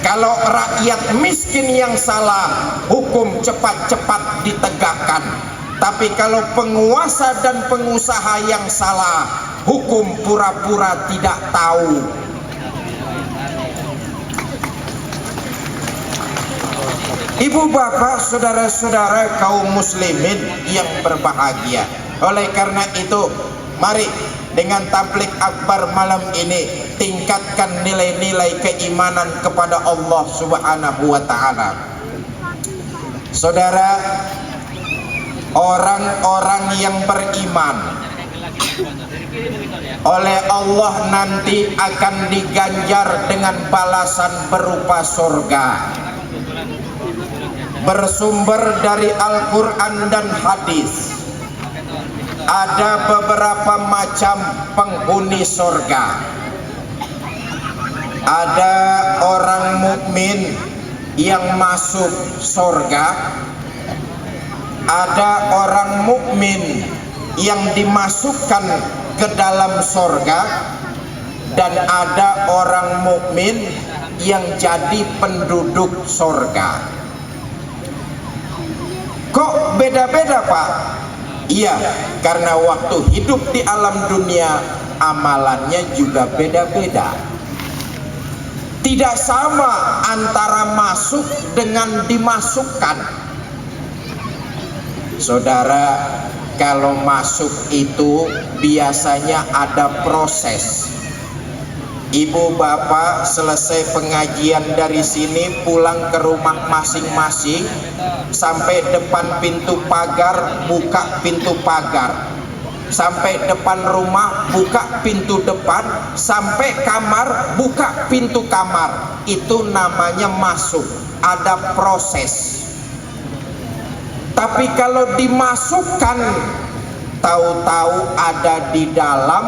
Kalau rakyat miskin yang salah, hukum cepat-cepat ditegakkan. Tapi kalau penguasa dan pengusaha yang salah, hukum pura-pura tidak tahu. Ibu bapak, saudara-saudara kaum muslimin yang berbahagia. Oleh karena itu, mari dengan tablik akbar malam ini tingkatkan nilai-nilai keimanan kepada Allah Subhanahu wa ta'ala. Saudara, orang-orang yang beriman oleh Allah nanti akan diganjar dengan balasan berupa surga. Bersumber dari Al-Quran dan hadis, ada beberapa macam penghuni surga. Ada orang mukmin yang masuk surga, ada orang mukmin yang dimasukkan ke dalam surga, dan ada orang mukmin yang jadi penduduk surga. Kok beda-beda, Pak? Iya, karena waktu hidup di alam dunia amalannya juga beda-beda. Tidak sama antara masuk dengan dimasukkan. Saudara, kalau masuk itu biasanya ada proses. Ibu bapak selesai pengajian dari sini pulang ke rumah masing-masing, sampai depan pintu pagar, buka pintu pagar, sampai depan rumah buka pintu depan, sampai kamar buka pintu kamar. Itu namanya masuk, ada proses. Tapi kalau dimasukkan, tahu-tahu ada di dalam,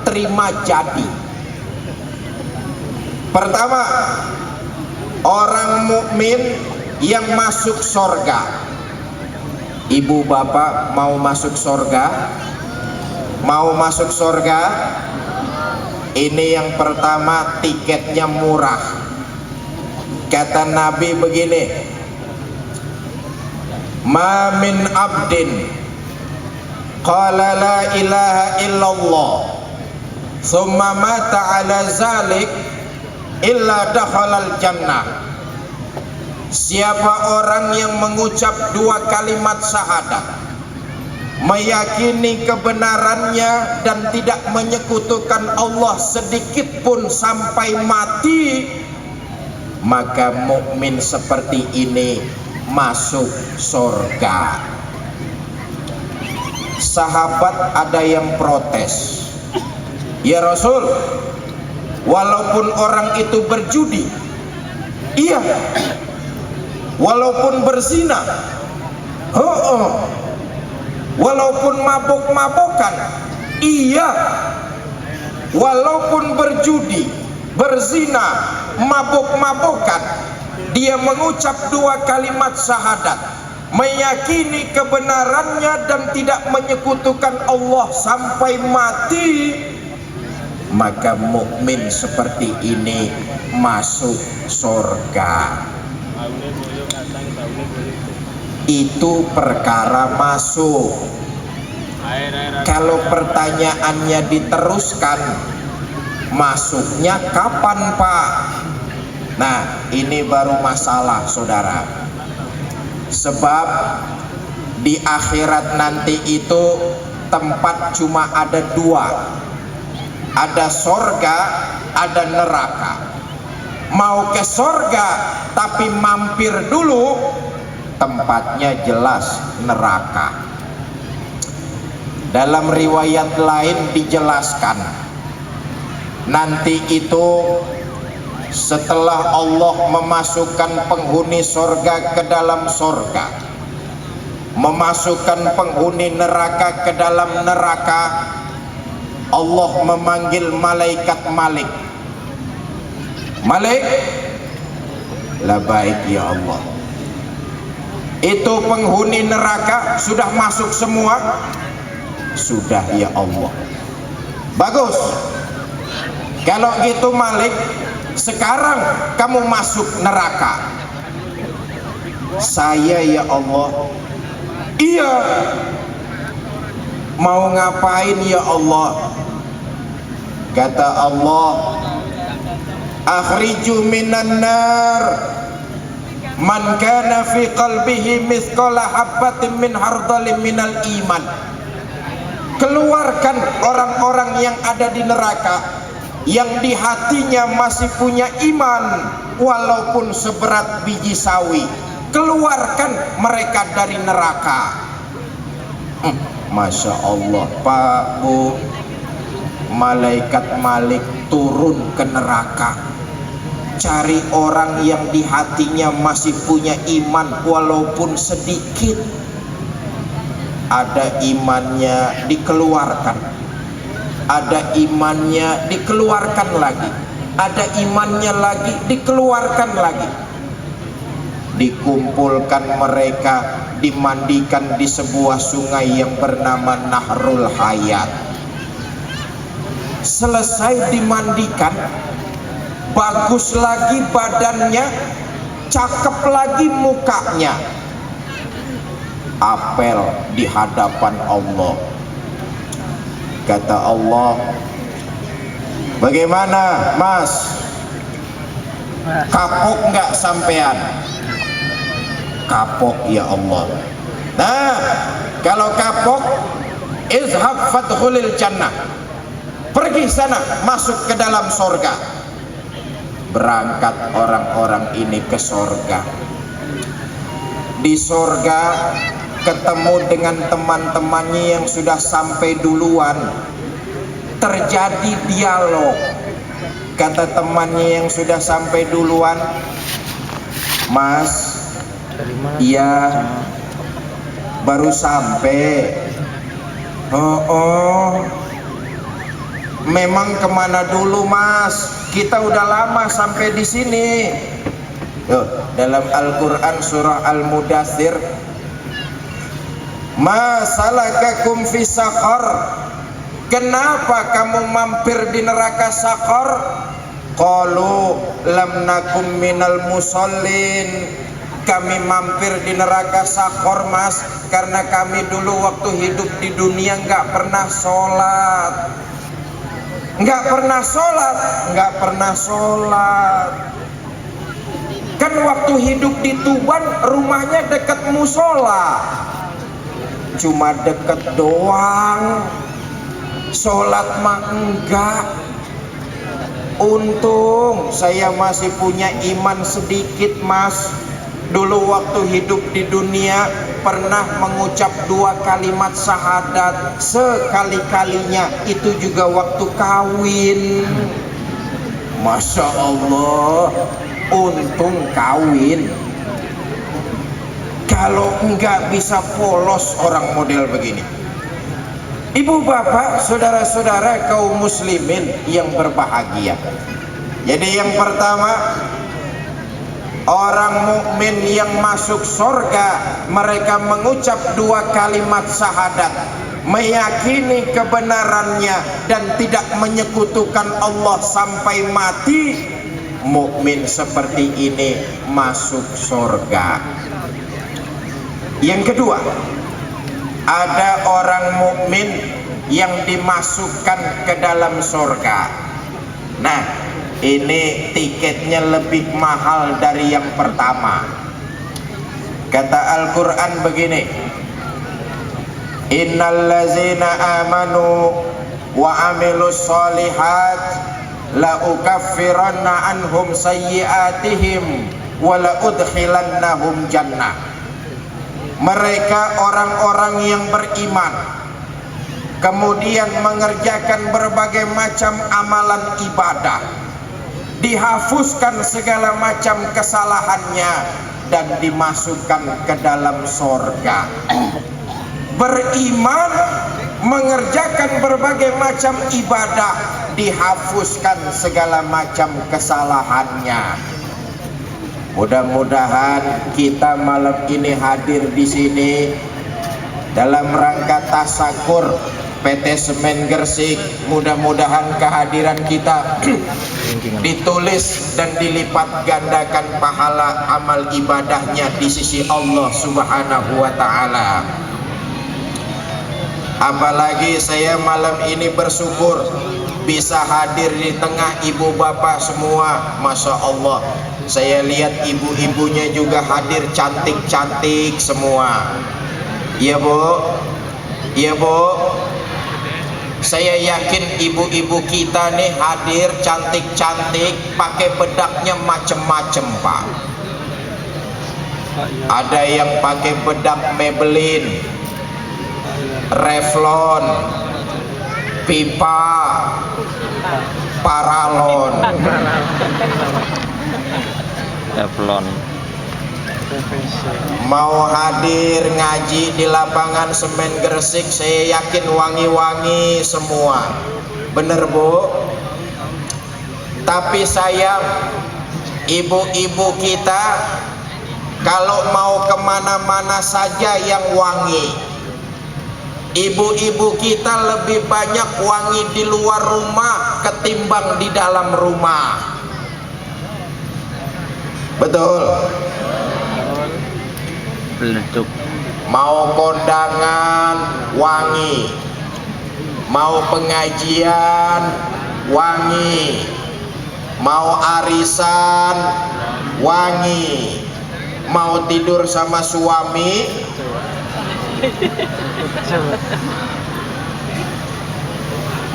terima jadi. Pertama, orang mukmin yang masuk surga. Ibu bapak mau masuk surga? Mau masuk surga? Ini yang pertama, tiketnya murah. Kata Nabi begini, ma min abdin qala la ilaha illallah thumma mata ala zalik illa dakhalal jannah. Siapa orang yang mengucap dua kalimat syahadat, meyakini kebenarannya dan tidak menyekutukan Allah sedikit pun sampai mati, maka mukmin seperti ini masuk surga. Sahabat ada yang protes, ya Rasul, walaupun orang itu berjudi, iya. Walaupun berzina, walaupun mabok-mabokan, iya. Walaupun berjudi, berzina, mabok-mabokan, dia mengucap dua kalimat syahadat, meyakini kebenarannya dan tidak menyekutukan Allah sampai mati, maka mukmin seperti ini masuk surga. Itu perkara masuk. Kalau pertanyaannya diteruskan, masuknya kapan, Pak? Nah, ini baru masalah, saudara. Sebab di akhirat nanti itu tempat cuma ada dua. Ada surga, ada neraka. Mau ke surga tapi mampir dulu, tempatnya jelas neraka. Dalam riwayat lain dijelaskan, nanti itu setelah Allah memasukkan penghuni surga ke dalam surga, memasukkan penghuni neraka ke dalam neraka, Allah memanggil malaikat Malik. Malik, labaik ya Allah. Itu penghuni neraka sudah masuk semua? Sudah ya Allah. Bagus. Kalau gitu Malik, sekarang kamu masuk neraka. Saya ya Allah, iya. Mau ngapain ya Allah? Kata Allah, akhriju minan nar man kana fi qalbihi mithqala habbatin min hardalin minal iman. Keluarkan orang-orang yang ada di neraka yang di hatinya masih punya iman walaupun seberat biji sawi. Keluarkan mereka dari neraka. Masya Allah, Pak Bu, malaikat Malik turun ke neraka, cari orang yang di hatinya masih punya iman walaupun sedikit. Ada imannya dikeluarkan, ada imannya dikeluarkan lagi, ada imannya lagi dikeluarkan lagi. Dikumpulkan mereka, dimandikan di sebuah sungai yang bernama Nahrul Hayat. Selesai dimandikan, bagus lagi badannya, cakep lagi mukanya. Apel di hadapan Allah. Kata Allah, bagaimana Mas? Kapok nggak sampean? Kapok ya Allah. Nah, kalau kapok, izhab fadkhulil jannah. Pergi sana, masuk ke dalam sorga. Berangkat orang-orang ini ke sorga. Di sorga ketemu dengan teman-temannya yang sudah sampai duluan. Terjadi dialog. Kata temannya yang sudah sampai duluan, Mas, iya, baru sampai. Oh, memang kemana dulu Mas? Kita udah lama sampai di sini. Dalam Al-Quran surah Al-Mudaththir, ma salakakum fi saqar, kenapa kamu mampir di neraka Saqar? Qalu lam nakum minal musallin, kami mampir di neraka Saqar Mas karena kami dulu waktu hidup di dunia nggak pernah sholat. Nggak pernah sholat, nggak pernah sholat. Kan waktu hidup di Tuban rumahnya dekat musola, cuma deket doang, sholat mah enggak. Untung saya masih punya iman sedikit Mas. Dulu waktu hidup di dunia pernah mengucap 2 kalimat syahadat, sekali-kalinya itu juga waktu kawin. Masya Allah, untung kawin. Kalau enggak bisa polos orang model begini. Ibu bapak, saudara-saudara kaum muslimin yang berbahagia. Jadi yang pertama, orang mukmin yang masuk surga, mereka mengucap 2 kalimat syahadat, meyakini kebenarannya dan tidak menyekutukan Allah sampai mati. Mukmin seperti ini masuk surga. Yang kedua, ada orang mukmin yang dimasukkan ke dalam surga. Nah, ini tiketnya lebih mahal dari yang pertama. Kata Al-Quran begini, innallazina amanu wa amilus solihat la ukaffiranna anhum sayyiatihim wa la udkhilannahum jannah. Mereka orang-orang yang beriman, kemudian mengerjakan berbagai macam amalan ibadah, dihapuskan segala macam kesalahannya dan dimasukkan ke dalam surga. Beriman, mengerjakan berbagai macam ibadah, dihapuskan segala macam kesalahannya. Mudah-mudahan kita malam ini hadir di sini dalam rangka tasakur PT Semen Gresik. Mudah-mudahan kehadiran kita ditulis dan dilipat gandakan pahala amal ibadahnya di sisi Allah Subhanahu wa ta'ala. Apalagi saya malam ini bersyukur bisa hadir di tengah ibu bapak semua. Masya Allah, saya lihat ibu-ibunya juga hadir cantik-cantik semua. Iya bu, iya bu. Saya yakin ibu-ibu kita nih hadir cantik-cantik, pakai bedaknya macem-macem pak. Ada yang pakai bedak Maybelline, Revlon, Pipa, Paralon. Revlon. Mau hadir ngaji di lapangan semen Gresik, saya yakin wangi-wangi semua. Bener bu? Tapi sayang, ibu-ibu kita kalau mau kemana-mana saja yang wangi. Ibu-ibu kita lebih banyak wangi di luar rumah ketimbang di dalam rumah. Betul? Beleduk. Mau kondangan wangi, mau pengajian wangi, mau arisan wangi, mau tidur sama suami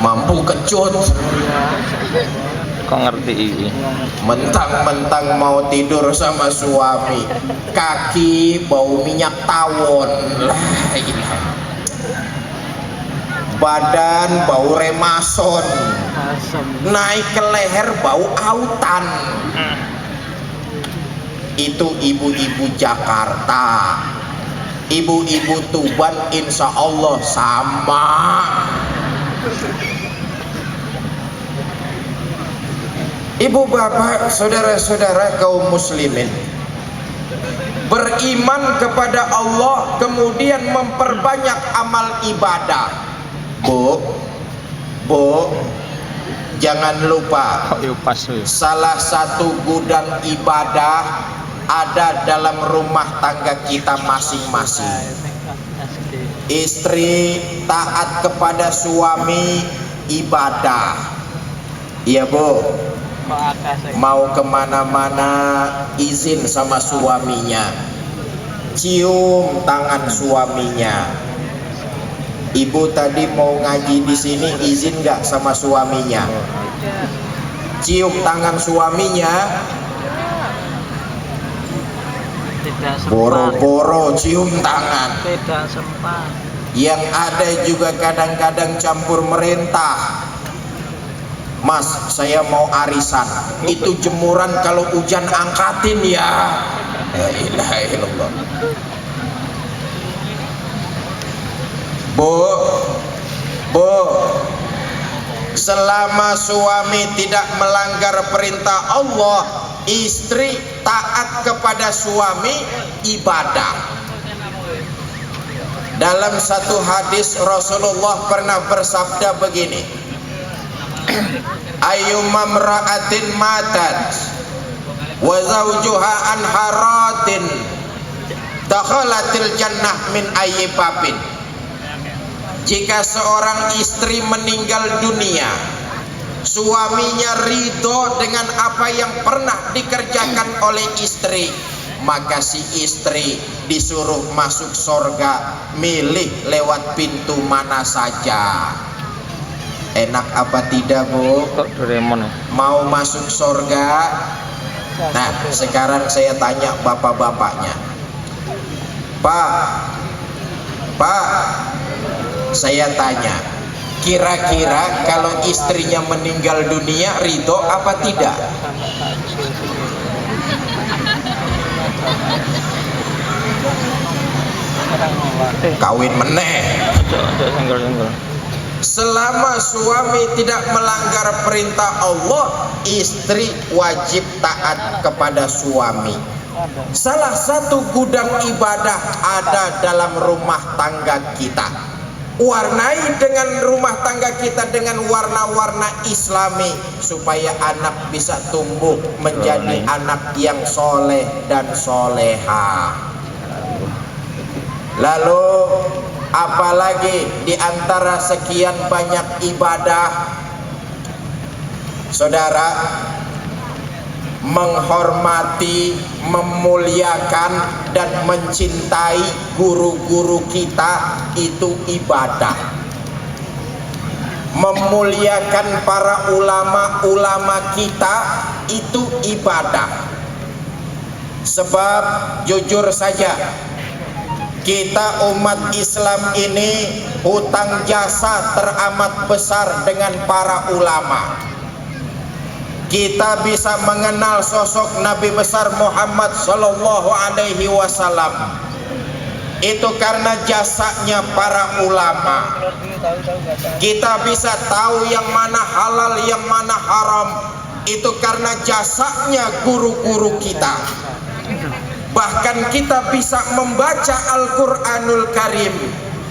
mampu kecut. Kok ngerti ini? Mentang-mentang mau tidur sama suami, kaki bau minyak tawon, badan bau remason, naik ke leher bau autan. Itu ibu-ibu Jakarta. Ibu-ibu Tuban insya Allah sama. Ibu bapak, saudara-saudara kaum muslimin, beriman kepada Allah kemudian memperbanyak amal ibadah. Bu, jangan lupa salah satu gudang ibadah ada dalam rumah tangga kita masing-masing. Istri taat kepada suami, ibadah. Iya bu. Mau kemana-mana izin sama suaminya, cium tangan suaminya. Ibu tadi mau ngaji di sini izin nggak sama suaminya? Cium tangan suaminya. Boro-boro cium tangan. Tidak sempat. Yang ada juga kadang-kadang campur merintah. Mas, saya mau arisan. Itu jemuran kalau hujan angkatin ya. La ilaha illallah. Bu, selama suami tidak melanggar perintah Allah, istri taat kepada suami, ibadah. Dalam satu hadis Rasulullah pernah bersabda begini, ayyumma mra'atin matat wa zawjuha an haratin dakhalatil jannah min ayyi babin. Jika seorang istri meninggal dunia, suaminya ridho dengan apa yang pernah dikerjakan oleh istri, maka si istri disuruh masuk surga, milih lewat pintu mana saja. Enak apa tidak bu? Mau masuk surga? Nah sekarang saya tanya bapak-bapaknya, Pak, saya tanya, kira-kira kalau istrinya meninggal dunia ridho apa tidak? Kawin meneh. Selama suami tidak melanggar perintah Allah, istri wajib taat kepada suami. Salah satu gudang ibadah ada dalam rumah tangga kita. Warnai dengan rumah tangga kita dengan warna-warna Islami supaya anak bisa tumbuh menjadi anak yang soleh dan soleha. Lalu apalagi di antara sekian banyak ibadah, saudara, menghormati, memuliakan dan mencintai guru-guru kita itu ibadah. Memuliakan para ulama-ulama kita itu ibadah. Sebab jujur saja, kita umat Islam ini hutang jasa teramat besar dengan para ulama. Kita bisa mengenal sosok Nabi besar Muhammad Sallallahu Alaihi Wasallam itu karena jasanya para ulama. Kita bisa tahu yang mana halal, yang mana haram itu karena jasanya guru-guru kita. Bahkan kita bisa membaca Al-Quranul Karim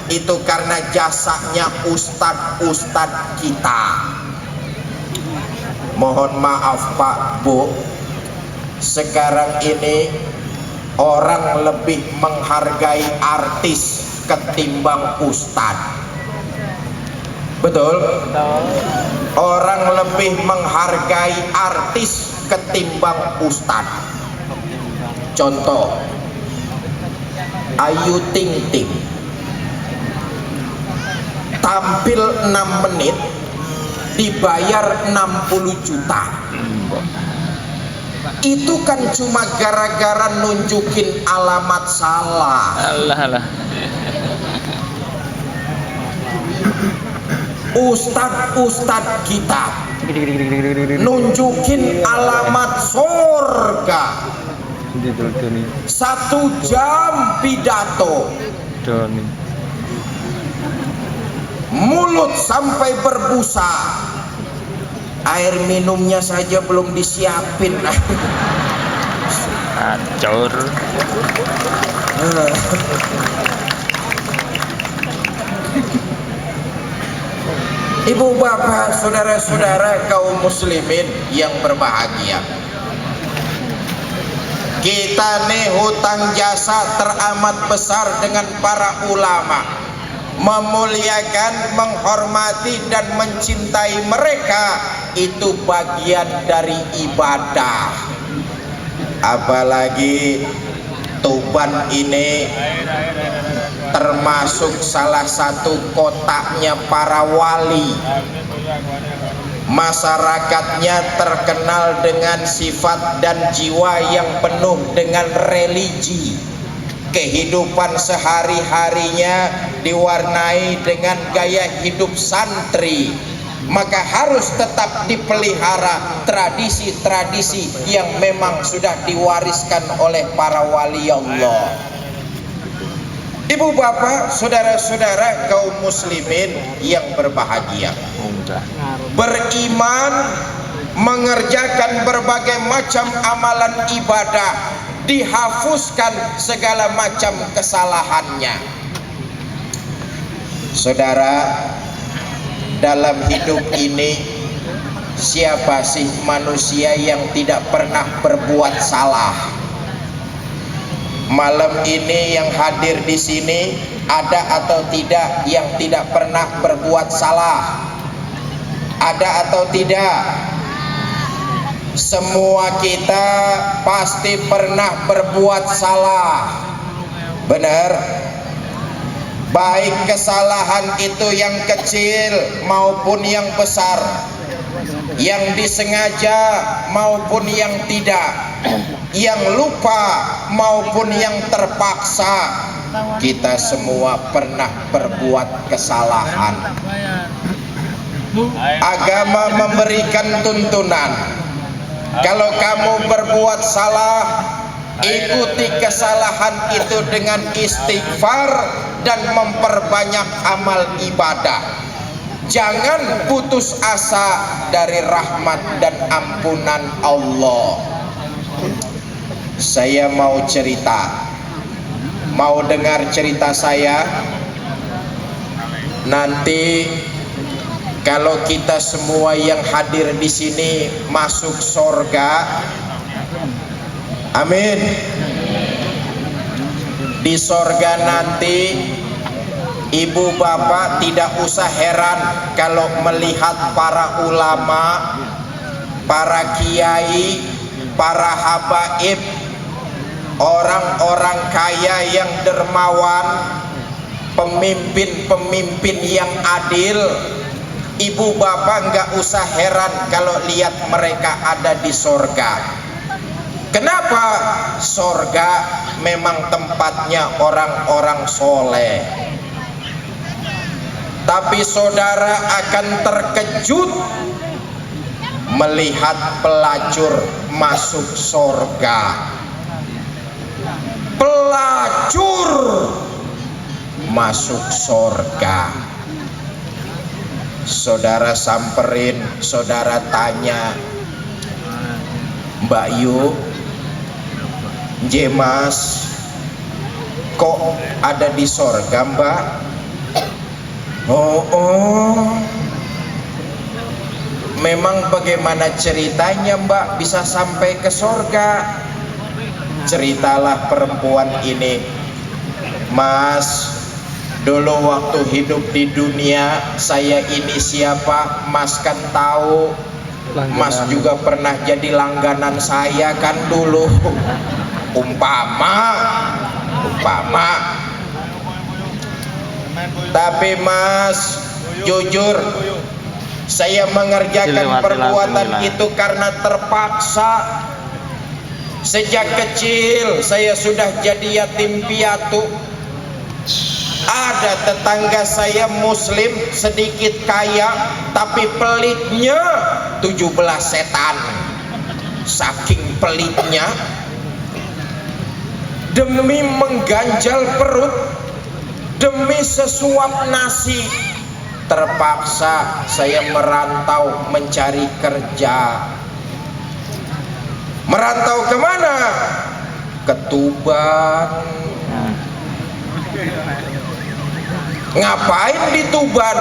itu karena jasanya ustadz-ustadz kita. Mohon maaf Pak, Bu, sekarang ini orang lebih menghargai artis ketimbang ustadz. Betul? Orang lebih menghargai artis ketimbang ustadz. Contoh, Ayu Ting Ting tampil 6 menit dibayar 60 juta. Itu kan cuma gara-gara nunjukin alamat salah. Alah. Ustadz kita nunjukin alamat sorga. 1 jam pidato, mulut sampai berbusa, air minumnya saja belum disiapin. Acur. Ibu bapak, saudara-saudara kaum muslimin yang berbahagia, kita nih hutang jasa teramat besar dengan para ulama. Memuliakan, menghormati dan mencintai mereka itu bagian dari ibadah. Apalagi Tuban ini termasuk salah satu kotaknya para wali. Masyarakatnya terkenal dengan sifat dan jiwa yang penuh dengan religi. Kehidupan sehari-harinya diwarnai dengan gaya hidup santri. Maka harus tetap dipelihara tradisi-tradisi yang memang sudah diwariskan oleh para wali Allah. Ibu bapak, saudara-saudara kaum muslimin yang berbahagia, beriman, mengerjakan berbagai macam amalan ibadah, dihapuskan segala macam kesalahannya. Saudara, dalam hidup ini siapa sih manusia yang tidak pernah berbuat salah? Malam ini yang hadir di sini ada atau tidak yang tidak pernah berbuat salah? Ada atau tidak? Semua kita pasti pernah berbuat salah. Benar? Baik kesalahan itu yang kecil maupun yang besar, yang disengaja maupun yang tidak, yang lupa maupun yang terpaksa, kita semua pernah berbuat kesalahan. Agama memberikan tuntunan, kalau kamu berbuat salah, ikuti kesalahan itu dengan istighfar dan memperbanyak amal ibadah. Jangan putus asa dari rahmat dan ampunan Allah. Saya mau cerita, mau dengar cerita saya? nanti kalau kita semua yang hadir di sini masuk surga, amin. Di surga nanti ibu bapak tidak usah heran kalau melihat para ulama, para kiai, para habaib, orang-orang kaya yang dermawan, pemimpin-pemimpin yang adil. Ibu bapak nggak usah heran kalau lihat mereka ada di sorga. Kenapa? Sorga memang tempatnya orang-orang soleh. Tapi saudara akan terkejut melihat pelacur masuk sorga. Pelacur masuk sorga. Saudara samperin, saudara tanya, Mbak Yu, Jemas, kok ada di sorga Mbak? Oh, memang bagaimana ceritanya Mbak bisa sampai ke sorga? Ceritalah perempuan ini, Mas, dulu waktu hidup di dunia saya ini siapa, Mas kan tahu. Mas juga pernah jadi langganan saya kan dulu. Umpama. Tapi Mas, jujur saya mengerjakan perbuatan itu karena terpaksa. Sejak kecil saya sudah jadi yatim piatu. Ada tetangga saya muslim, sedikit kaya, tapi pelitnya 17 setan. Saking pelitnya, demi mengganjal perut, demi sesuap nasi, terpaksa saya merantau mencari kerja. Merantau kemana? Ke Tuban. Ngapain di Tuban?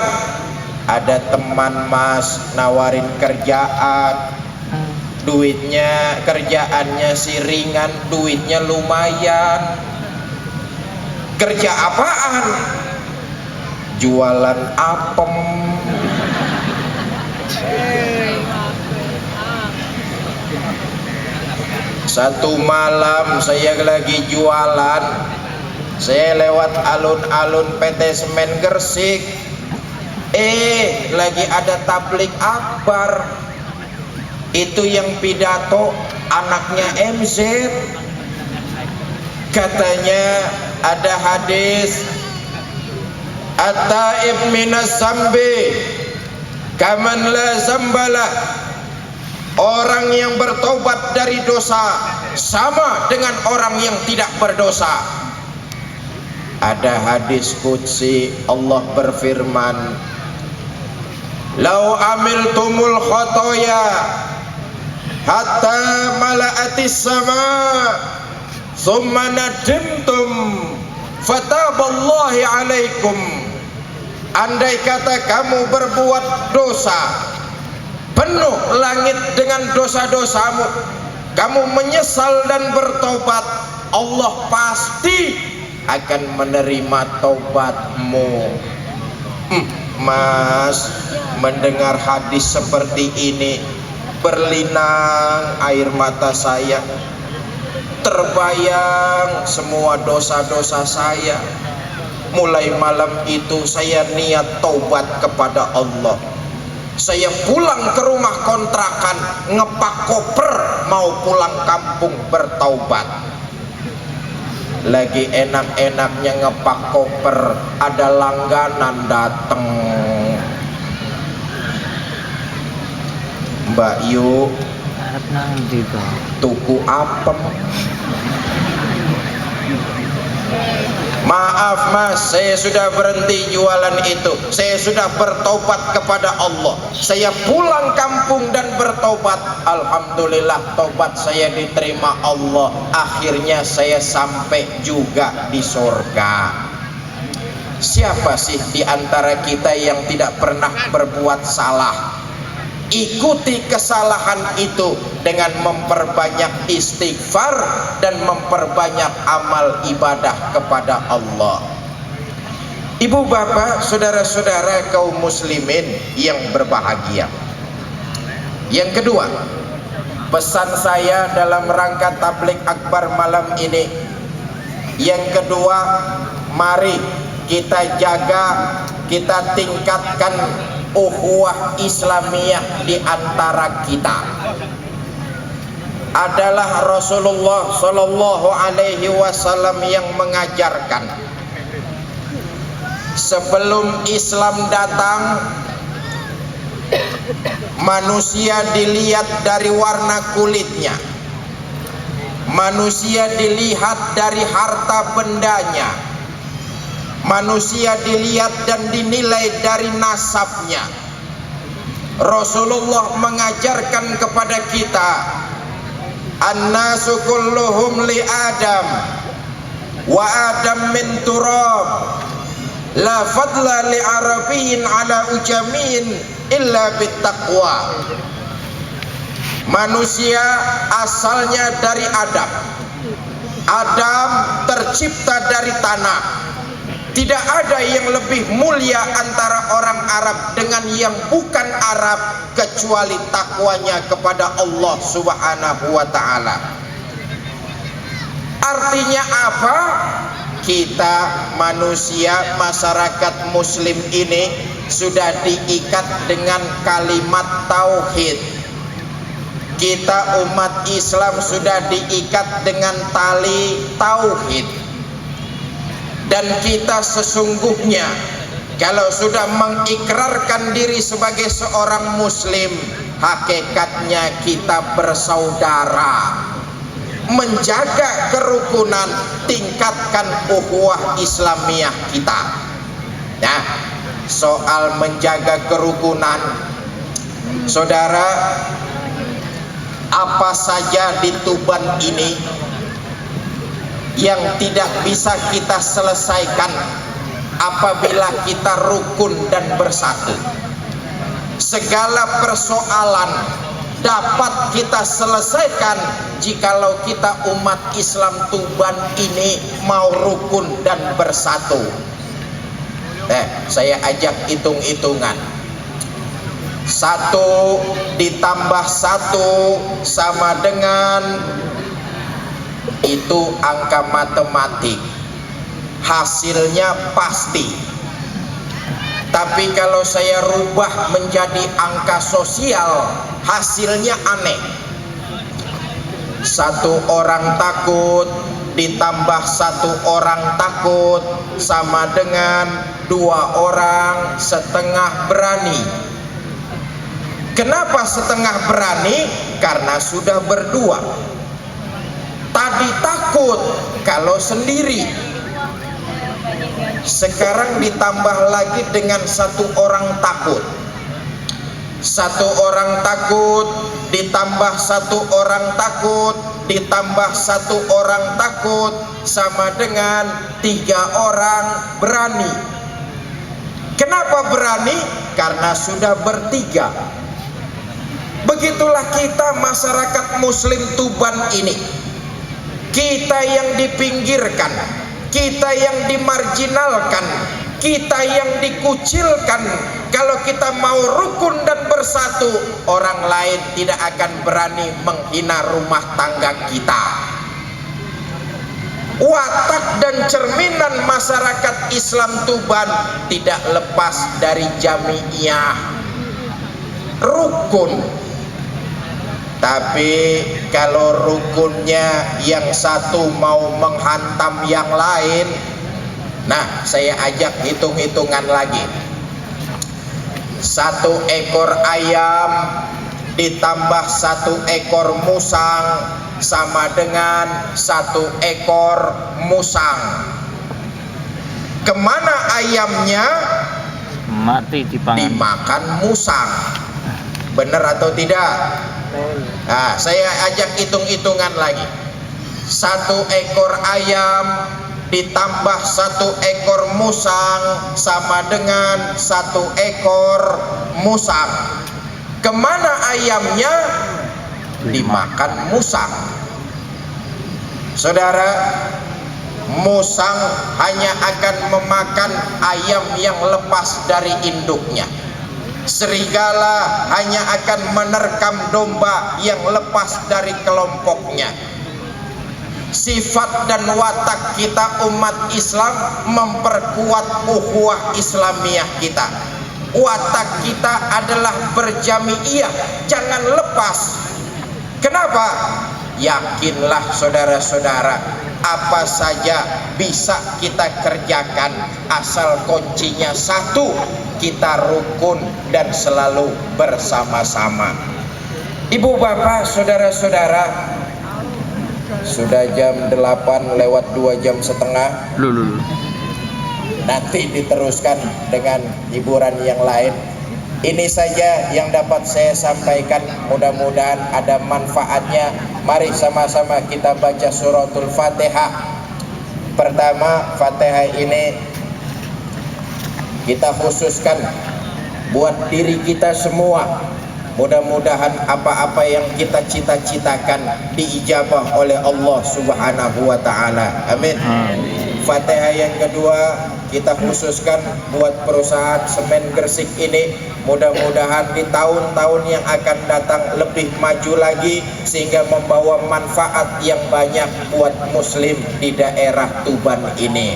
Ada teman Mas nawarin kerjaan, duitnya, kerjaannya sih ringan, duitnya lumayan. Kerja apaan? Jualan apem. Satu malam saya lagi jualan, saya lewat alun-alun PT Semen Gresik. Lagi ada tablik akbar. Itu yang pidato anaknya MZ. Katanya ada hadis, at-taib minas zambi kaman la zambalah. Orang yang bertobat dari dosa sama dengan orang yang tidak berdosa. Ada hadis qudsi, Allah berfirman, "Lau amiltumul khotoya hatta mala'atis sama, thumma nadimtum fataballahi alaikum." Andai kata kamu berbuat dosa, penuh langit dengan dosa-dosamu, kamu menyesal dan bertobat, Allah pasti akan menerima taubatmu. Mas, mendengar hadis seperti ini berlinang air mata saya. Terbayang semua dosa-dosa saya. Mulai malam itu saya niat taubat kepada Allah. Saya pulang ke rumah kontrakan, ngepak koper mau pulang kampung bertaubat. Lagi enak-enaknya ngepak koper, ada langganan dateng. Mbak Yu, tuku apem. Maaf Mas, saya sudah berhenti jualan itu. Saya sudah bertobat kepada Allah. Saya pulang kampung dan bertobat. Alhamdulillah tobat saya diterima Allah. Akhirnya saya sampai juga di surga. Siapa sih di antara kita yang tidak pernah berbuat salah? Ikuti kesalahan itu dengan memperbanyak istighfar dan memperbanyak amal ibadah kepada Allah. Ibu bapak, saudara-saudara kaum muslimin yang berbahagia. Yang kedua, pesan saya dalam rangka tablik akbar malam ini, yang kedua, mari kita jaga, kita tingkatkan ukhuwah Islamiyah di antara kita. Adalah Rasulullah Shallallahu Alaihi Wasallam yang mengajarkan, sebelum Islam datang, manusia dilihat dari warna kulitnya, manusia dilihat dari harta bendanya, manusia dilihat dan dinilai dari nasabnya. Rasulullah mengajarkan kepada kita, annasu kulluhum li Adam wa Adam min turab, la fadla li arabiyyin ala ujamin illa bittaqwa. Manusia asalnya dari Adam. Adam tercipta dari tanah. Tidak ada yang lebih mulia antara orang Arab dengan yang bukan Arab kecuali takwanya kepada Allah Subhanahu wa ta'ala. Artinya apa? Kita manusia, masyarakat muslim ini sudah diikat dengan kalimat tauhid. Kita umat Islam sudah diikat dengan tali tauhid. Dan kita sesungguhnya kalau sudah mengikrarkan diri sebagai seorang muslim, hakikatnya kita bersaudara. Menjaga kerukunan, tingkatkan ukhuwah Islamiyah kita. Nah, soal menjaga kerukunan, saudara, apa saja di Tuban ini yang tidak bisa kita selesaikan apabila kita rukun dan bersatu. Segala persoalan dapat kita selesaikan jikalau kita umat Islam Tuban ini mau rukun dan bersatu. Saya ajak hitung-hitungan. 1 ditambah 1 sama dengan, itu angka matematik, hasilnya pasti. Tapi kalau saya rubah menjadi angka sosial, hasilnya aneh. 1 orang takut ditambah 1 orang takut sama dengan 2 orang setengah berani. Kenapa setengah berani? Karena sudah berdua. Tadi takut kalau sendiri, sekarang ditambah lagi dengan 1 orang takut. 1 orang takut ditambah 1 orang takut ditambah 1 orang takut sama dengan 3 orang berani. Kenapa berani? Karena sudah bertiga. Begitulah kita masyarakat muslim Tuban ini. Kita yang dipinggirkan, kita yang dimarginalkan, kita yang dikucilkan. Kalau kita mau rukun dan bersatu, orang lain tidak akan berani menghina rumah tangga kita. Watak dan cerminan masyarakat Islam Tuban tidak lepas dari jamiah rukun. Tapi kalau rukunnya yang satu mau menghantam yang lain, nah saya ajak hitung-hitungan lagi. 1 ekor ayam ditambah 1 ekor musang sama dengan 1 ekor musang. Kemana ayamnya? Mati dimakan musang. Benar atau tidak? Nah, saya ajak hitung-hitungan lagi. 1 ekor ayam ditambah 1 ekor musang sama dengan 1 ekor musang. Kemana ayamnya? Dimakan musang. Saudara, musang hanya akan memakan ayam yang lepas dari induknya. Serigala hanya akan menerkam domba yang lepas dari kelompoknya. Sifat dan watak kita umat Islam memperkuat ukhuwah Islamiyah kita. Watak kita adalah berjamiiyah, jangan lepas. Kenapa? Yakinlah saudara-saudara, apa saja bisa kita kerjakan asal kuncinya satu, kita rukun dan selalu bersama-sama. Ibu bapak saudara-saudara, sudah jam 8 lewat 2 jam setengah. Nanti diteruskan dengan hiburan yang lain. Ini saja yang dapat saya sampaikan, mudah-mudahan ada manfaatnya. Mari sama-sama kita baca suratul Fatihah. Pertama, Fatihah ini kita khususkan buat diri kita semua. Mudah-mudahan apa-apa yang kita cita-citakan diijabah oleh Allah Subhanahu wa taala. Amin. Fatihah yang kedua kita khususkan buat perusahaan semen Gresik ini, mudah-mudahan di tahun-tahun yang akan datang lebih maju lagi sehingga membawa manfaat yang banyak buat muslim di daerah Tuban ini.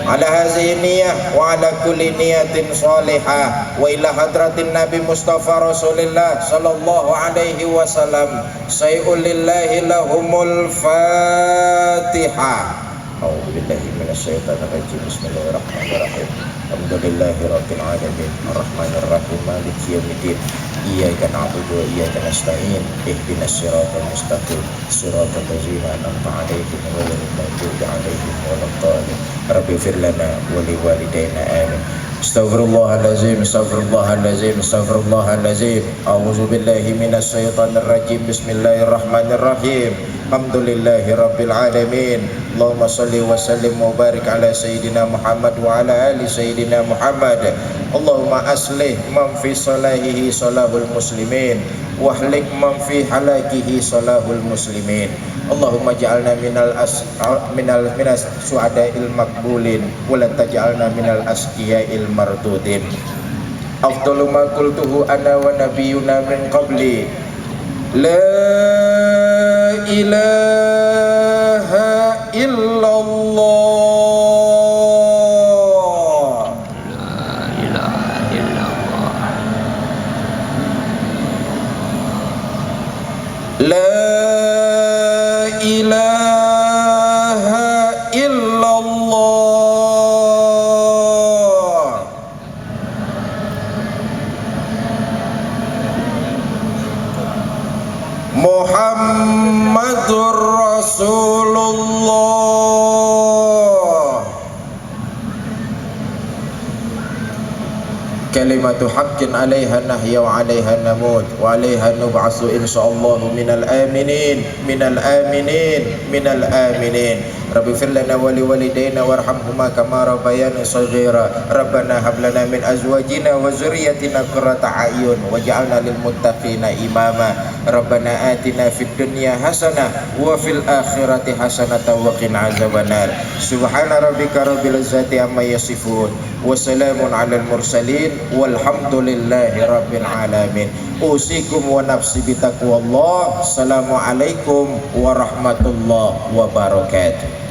Ala hazihi niyah wa ala kulli niyatin shalihah wa ila hadratin Nabi Mustafa Rasulillah sallallahu alaihi wasallam. Sayyul lillahi lahumul Fatihah. A'udzu billahi minasyaitonir rajim. Bismillahirrahmanirrahim. Alhamdulillahi rabbil alamin. Arrahmanir rahim. Maliki yaumiddin. Iyyaka na'budu wa iyyaka nasta'in. Ihdinas siratal mustaqim. Siratal ladzina an'amta 'alaihim ghairil maghdubi 'alaihim waladdallin. Rabbi ighfir lana wa liwalidayna amin. Astaghfirullahalazim, astaghfirullahalazim, astaghfirullahalazim. A'udzu billahi minasyaitonir rajim. Bismillahirrahmanirrahim. Alhamdulillahi rabbil alamin. Allahumma salli wa sallim wa barik ala sayyidina Muhammad wa ala ali sayyidina Muhammad. Allahumma aslih man fi salahihi salahul muslimin wa ahlik man fi halakihi salahul muslimin. Allahumma ja'alna minas su'ada'il maqbulin wa la taj'alna minal asqiya'il mardudin. Afdalu ma qultuhu ana wa nabiyyuna min qabli, la ilaha illallah. La ilaha illallah. Muhammadur Rasulullah. Kalimatu haqqin 'alaiha nahya wa 'alaiha namut wa 'alaiha nub'atsu insyaallah minal aminin minal aminin minal aminin. Rabbi fir lana wa liwalidayna warhamhuma kama rabbayana shaghira. Rabbana hab lana min azwajina wa dzurriyyatina qurrata a'yun waj'alna lil muttaqina imama. Rabbana atina fid dunya hasanah wa fil akhirati hasanah wa qina azabannar. Subhana rabbika rabbil izzati amma yasifun wa salamun 'alal mursalin walhamdulillahi rabbil alamin. Usikum wa nafsi bitaqwallah. Assalamualaikum warahmatullahi wabarakatuh.